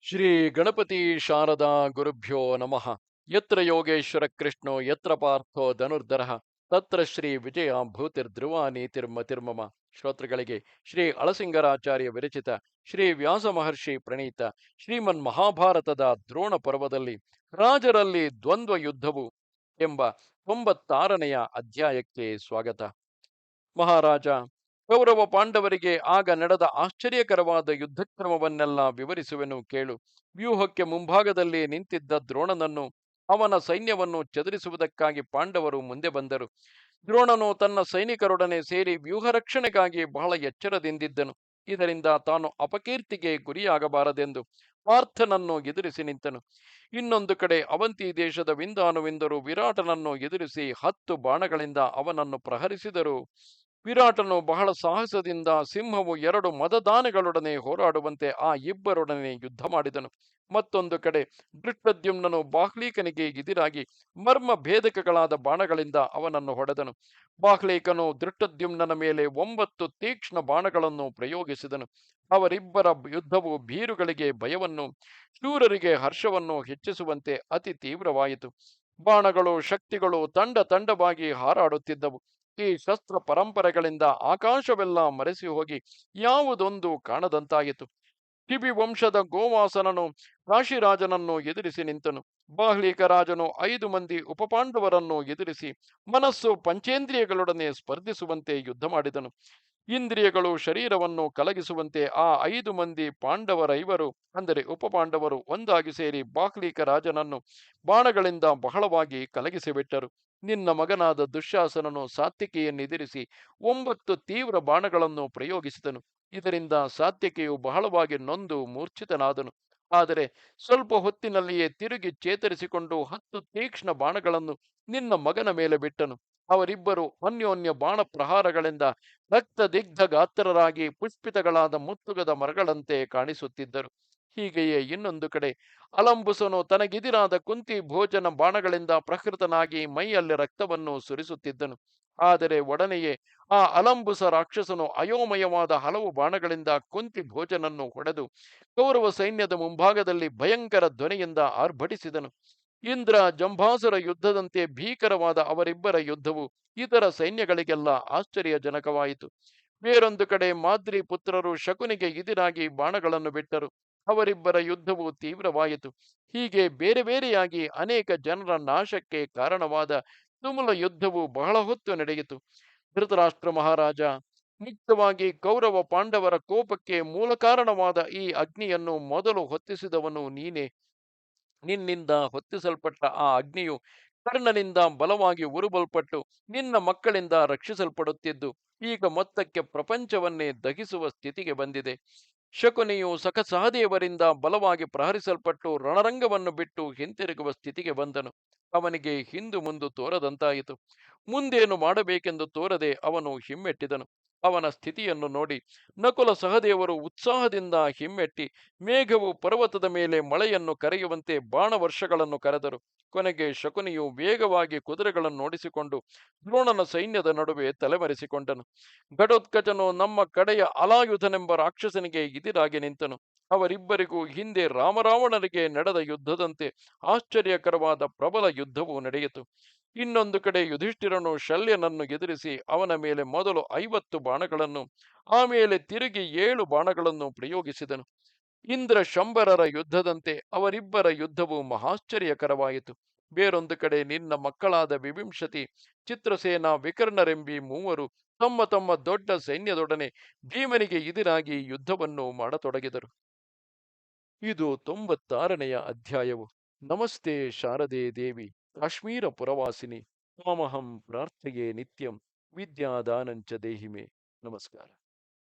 ಶ್ರೀ ಗಣಪತಿ ಶಾರದಾ ಗುರುಭ್ಯೋ ನಮಃ. ಯತ್ರ ಯೋಗೇಶ್ವರ ಕೃಷ್ಣೋ ಯತ್ರ ಪಾರ್ಥೋ ಧನುರ್ಧರಃ ತತ್ರ ಶ್ರೀ ವಿಜಯ ಭೂತಿರ್ಧ್ರುವ ನೀತಿರ್ಮತಿರ್ಮಮ. ಶ್ರೋತೃಗಳಿಗೆ ಶ್ರೀ ಅಳಸಿಂಗರಾಚಾರ್ಯ ವಿರಚಿತ ಶ್ರೀ ವ್ಯಾಸ ಮಹರ್ಷಿ ಪ್ರಣೀತ ಶ್ರೀಮನ್ ಮಹಾಭಾರತದ ದ್ರೋಣ ಪರ್ವದಲ್ಲಿ ರಾಜರಲ್ಲಿ ದ್ವಂದ್ವ ಯುದ್ಧವು ಎಂಬ 96ನೆಯ ಅಧ್ಯಾಯಕ್ಕೆ ಸ್ವಾಗತ. ಮಹಾರಾಜ, ಕೌರವ ಪಾಂಡವರಿಗೆ ಆಗ ನಡೆದ ಆಶ್ಚರ್ಯಕರವಾದ ಯುದ್ಧಕ್ರಮವನ್ನೆಲ್ಲ ವಿವರಿಸುವೆನು ಕೇಳು. ವ್ಯೂಹಕ್ಕೆ ಮುಂಭಾಗದಲ್ಲಿ ನಿಂತಿದ್ದ ದ್ರೋಣನನ್ನು, ಅವನ ಸೈನ್ಯವನ್ನು ಚದುರಿಸುವುದಕ್ಕಾಗಿ ಪಾಂಡವರು ಮುಂದೆ ಬಂದರು. ದ್ರೋಣನು ತನ್ನ ಸೈನಿಕರೊಡನೆ ಸೇರಿ ವ್ಯೂಹ ರಕ್ಷಣೆಗಾಗಿ ಬಹಳ ಎಚ್ಚರದಿಂದಿದ್ದನು. ಇದರಿಂದ ತಾನು ಅಪಕೀರ್ತಿಗೆ ಗುರಿಯಾಗಬಾರದೆಂದು ಪಾರ್ಥನನ್ನು ಎದುರಿಸಿ ನಿಂತನು. ಇನ್ನೊಂದು ಕಡೆ ಅವಂತಿ ದೇಶದ ವಿಂದಾನುವಿಂದರು ವಿರಾಟನನ್ನು ಎದುರಿಸಿ 10 ಬಾಣಗಳಿಂದ ಅವನನ್ನು ಪ್ರಹರಿಸಿದರು. ವಿರಾಟನು ಬಹಳ ಸಾಹಸದಿಂದ ಸಿಂಹವು 2 ಮದದಾನೆಗಳೊಡನೆ ಹೋರಾಡುವಂತೆ ಆ ಇಬ್ಬರೊಡನೆ ಯುದ್ಧ ಮಾಡಿದನು. ಮತ್ತೊಂದು ಕಡೆ ದೃಷ್ಟದ್ಯುಮ್ನನು ಬಾಹ್ಲೀಕನಿಗೆ ಎದುರಾಗಿ ಮರ್ಮ ಭೇದಕಗಳಾದ ಬಾಣಗಳಿಂದ ಅವನನ್ನು ಹೊಡೆದನು. ಬಾಹ್ಲೀಕನು ದೃಷ್ಟದ್ಯುಮ್ನನ ಮೇಲೆ 9 ತೀಕ್ಷ್ಣ ಬಾಣಗಳನ್ನು ಪ್ರಯೋಗಿಸಿದನು. ಅವರಿಬ್ಬರ ಯುದ್ಧವು ಭೀರುಗಳಿಗೆ ಭಯವನ್ನು, ಶೂರರಿಗೆ ಹರ್ಷವನ್ನು ಹೆಚ್ಚಿಸುವಂತೆ ಅತಿ ತೀವ್ರವಾಯಿತು. ಬಾಣಗಳು, ಶಕ್ತಿಗಳು ತಂಡ ತಂಡವಾಗಿ ಹಾರಾಡುತ್ತಿದ್ದವು. ಈ ಶಸ್ತ್ರ ಪರಂಪರೆಗಳಿಂದ ಆಕಾಶವೆಲ್ಲ ಮರೆಸಿ ಹೋಗಿ ಯಾವುದೊಂದು ಕಾಣದಂತಾಯಿತು. ಕಿಬಿ ವಂಶದ ಗೋವಾಸನನು ಕಾಶಿರಾಜನನ್ನು ಎದುರಿಸಿ ನಿಂತನು. ಬಾಹ್ಲಿಕ ರಾಜನು 5 ಮಂದಿ ಉಪಪಾಂಡವರನ್ನು ಎದುರಿಸಿ ಮನಸ್ಸು ಪಂಚೇಂದ್ರಿಯಗಳೊಡನೆ ಸ್ಪರ್ಧಿಸುವಂತೆ ಯುದ್ಧ ಮಾಡಿದನು. ಇಂದ್ರಿಯಗಳು ಶರೀರವನ್ನು ಕಲಗಿಸುವಂತೆ ಆ 5 ಮಂದಿ ಪಾಂಡವರೈವರು, ಅಂದರೆ ಉಪಪಾಂಡವರು, ಒಂದಾಗಿ ಸೇರಿ ಬಾಹ್ಲಿಕ ರಾಜನನ್ನು ಬಾಣಗಳಿಂದ ಬಹಳವಾಗಿ ಕಲಗಿಸಿಬಿಟ್ಟರು. ನಿನ್ನ ಮಗನಾದ ದುಶ್ಯಾಸನನು ಸಾತ್ವಿಕೆಯನ್ನೆದುರಿಸಿ 9 ತೀವ್ರ ಬಾಣಗಳನ್ನು ಪ್ರಯೋಗಿಸಿದನು. ಇದರಿಂದ ಸಾತ್ವಿಕೆಯು ಬಹಳವಾಗಿ ನೊಂದು ಮೂರ್ಛಿತನಾದನು. ಆದರೆ ಸ್ವಲ್ಪ ಹೊತ್ತಿನಲ್ಲಿಯೇ ತಿರುಗಿ ಚೇತರಿಸಿಕೊಂಡು 10 ತೀಕ್ಷ್ಣ ಬಾಣಗಳನ್ನು ನಿನ್ನ ಮಗನ ಮೇಲೆ ಬಿಟ್ಟನು. ಅವರಿಬ್ಬರು ಅನ್ಯೋನ್ಯ ಬಾಣ ಪ್ರಹಾರಗಳಿಂದ ರಕ್ತದಿಗ್ಧ ಗಾತ್ರರಾಗಿ ಪುಷ್ಪಿತಗಳಾದ ಮುತ್ತುಗದ ಮರಗಳಂತೆ ಕಾಣಿಸುತ್ತಿದ್ದರು. ಹೀಗೆಯೇ ಇನ್ನೊಂದು ಕಡೆ ಅಲಂಬುಸನು ತನಗಿದಿರಾದ ಕುಂತಿ ಭೋಜನ ಬಾಣಗಳಿಂದ ಪ್ರಕೃತನಾಗಿ ಮೈಯಲ್ಲಿ ರಕ್ತವನ್ನು ಸುರಿಸುತ್ತಿದ್ದನು. ಆದರೆ ಒಡನೆಯೇ ಆ ಅಲಂಬುಸ ರಾಕ್ಷಸನು ಅಯೋಮಯವಾದ ಹಲವು ಬಾಣಗಳಿಂದ ಕುಂತಿ ಭೋಜನನ್ನು ಹೊಡೆದು ಕೌರವ ಸೈನ್ಯದ ಮುಂಭಾಗದಲ್ಲಿ ಭಯಂಕರ ಧ್ವನಿಯಿಂದ ಆರ್ಭಟಿಸಿದನು. ಇಂದ್ರ ಜಂಭಾಸುರ ಯುದ್ಧದಂತೆ ಭೀಕರವಾದ ಅವರಿಬ್ಬರ ಯುದ್ಧವು ಇತರ ಸೈನ್ಯಗಳಿಗೆಲ್ಲ ಆಶ್ಚರ್ಯಜನಕವಾಯಿತು. ಬೇರೊಂದು ಕಡೆ ಮಾದ್ರಿ ಪುತ್ರರು ಶಕುನಿಗೆ ಎದುರಾಗಿ ಬಾಣಗಳನ್ನು ಬಿಟ್ಟರು. ಅವರಿಬ್ಬರ ಯುದ್ಧವು ತೀವ್ರವಾಯಿತು. ಹೀಗೆ ಬೇರೆ ಬೇರೆಯಾಗಿ ಅನೇಕ ಜನರ ನಾಶಕ್ಕೆ ಕಾರಣವಾದ ತುಮುಲ ಯುದ್ಧವು ಬಹಳ ಹೊತ್ತು ನಡೆಯಿತು. ಧೃತರಾಷ್ಟ್ರ ಮಹಾರಾಜ, ಮುಕ್ತವಾಗಿ ಕೌರವ ಪಾಂಡವರ ಕೋಪಕ್ಕೆ ಮೂಲ ಕಾರಣವಾದ ಈ ಅಗ್ನಿಯನ್ನು ಮೊದಲು ಹೊತ್ತಿಸಿದವನು ನೀನೇ. ನಿನ್ನಿಂದ ಹೊತ್ತಿಸಲ್ಪಟ್ಟ ಆ ಅಗ್ನಿಯು ಕರ್ಣನಿಂದ ಬಲವಾಗಿ ಉರುಬಲ್ಪಟ್ಟು ನಿನ್ನ ಮಕ್ಕಳಿಂದ ರಕ್ಷಿಸಲ್ಪಡುತ್ತಿದ್ದು ಈಗ ಮೊತ್ತಕ್ಕೆ ಪ್ರಪಂಚವನ್ನೇ ದಹಿಸುವ ಸ್ಥಿತಿಗೆ ಬಂದಿದೆ. ಶಕುನಿಯು ಸಹದೇವರಿಂದ ಬಲವಾಗಿ ಪ್ರಹರಿಸಲ್ಪಟ್ಟು ರಣರಂಗವನ್ನು ಬಿಟ್ಟು ಹಿಂತಿರುಗುವ ಸ್ಥಿತಿಗೆ ಬಂದನು. ಅವನಿಗೆ ಹಿಂದು ಮುಂದು ತೋರದಂತಾಯಿತು. ಮುಂದೇನು ಮಾಡಬೇಕೆಂದು ತೋರದೆ ಅವನು ಹಿಮ್ಮೆಟ್ಟಿದನು. ಅವನ ಸ್ಥಿತಿಯನ್ನು ನೋಡಿ ನಕುಲ ಸಹದೇವರು ಉತ್ಸಾಹದಿಂದ ಹಿಮ್ಮೆಟ್ಟಿ ಮೇಘವು ಪರ್ವತದ ಮೇಲೆ ಮಳೆಯನ್ನು ಕರೆಯುವಂತೆ ಬಾಣವರ್ಷಗಳನ್ನು ಕರೆದರು. ಕೊನೆಗೆ ಶಕುನಿಯು ವೇಗವಾಗಿ ಕುದುರೆಗಳನ್ನು ಓಡಿಸಿಕೊಂಡು ದ್ರೋಣನ ಸೈನ್ಯದ ನಡುವೆ ತಲೆಮರೆಸಿಕೊಂಡನು. ಘಟೋತ್ಕಚನು ನಮ್ಮ ಕಡೆಯ ಅಲಾಯುಧನೆಂಬ ರಾಕ್ಷಸನಿಗೆ ಎದುರಾಗಿ ನಿಂತನು. ಅವರಿಬ್ಬರಿಗೂ ಹಿಂದೆ ರಾಮರಾವಣರಿಗೆ ನಡೆದ ಯುದ್ಧದಂತೆ ಆಶ್ಚರ್ಯಕರವಾದ ಪ್ರಬಲ ಯುದ್ಧವು ನಡೆಯಿತು. ಇನ್ನೊಂದು ಕಡೆ ಯುಧಿಷ್ಠಿರನು ಶಲ್ಯನನ್ನು ಎದುರಿಸಿ ಅವನ ಮೇಲೆ ಮೊದಲು 50 ಬಾಣಗಳನ್ನು, ಆಮೇಲೆ ತಿರುಗಿ 7 ಬಾಣಗಳನ್ನು ಪ್ರಯೋಗಿಸಿದನು. ಇಂದ್ರ ಶಂಬರರ ಯುದ್ಧದಂತೆ ಅವರಿಬ್ಬರ ಯುದ್ಧವು ಮಹಾಶ್ಚರ್ಯಕರವಾಯಿತು. ಬೇರೊಂದು ಕಡೆ ನಿನ್ನ ಮಕ್ಕಳಾದ ವಿಭೀಂಶತಿ, ಚಿತ್ರಸೇನ, ವಿಕರ್ಣರೆಂಬಿ ಮೂವರು ತಮ್ಮ ತಮ್ಮ ದೊಡ್ಡ ಸೈನ್ಯದೊಡನೆ ಭೀಮನಿಗೆ ಎದುರಾಗಿ ಯುದ್ಧವನ್ನು ಮಾಡತೊಡಗಿದರು. ಇದು 96ನೆಯ ಅಧ್ಯಾಯವು. ನಮಸ್ತೆ ಶಾರದೆ ದೇವಿ, ಕಾಶ್ಮೀರ ಪುರವಾಸಿನಿ, ತ್ವಾಮಹಂ ಪ್ರಾರ್ಥೆಯೇ ನಿತ್ಯಂ, ವಿದ್ಯಾದಾನಂಚ ದೇಹಿಮೆ. ನಮಸ್ಕಾರ.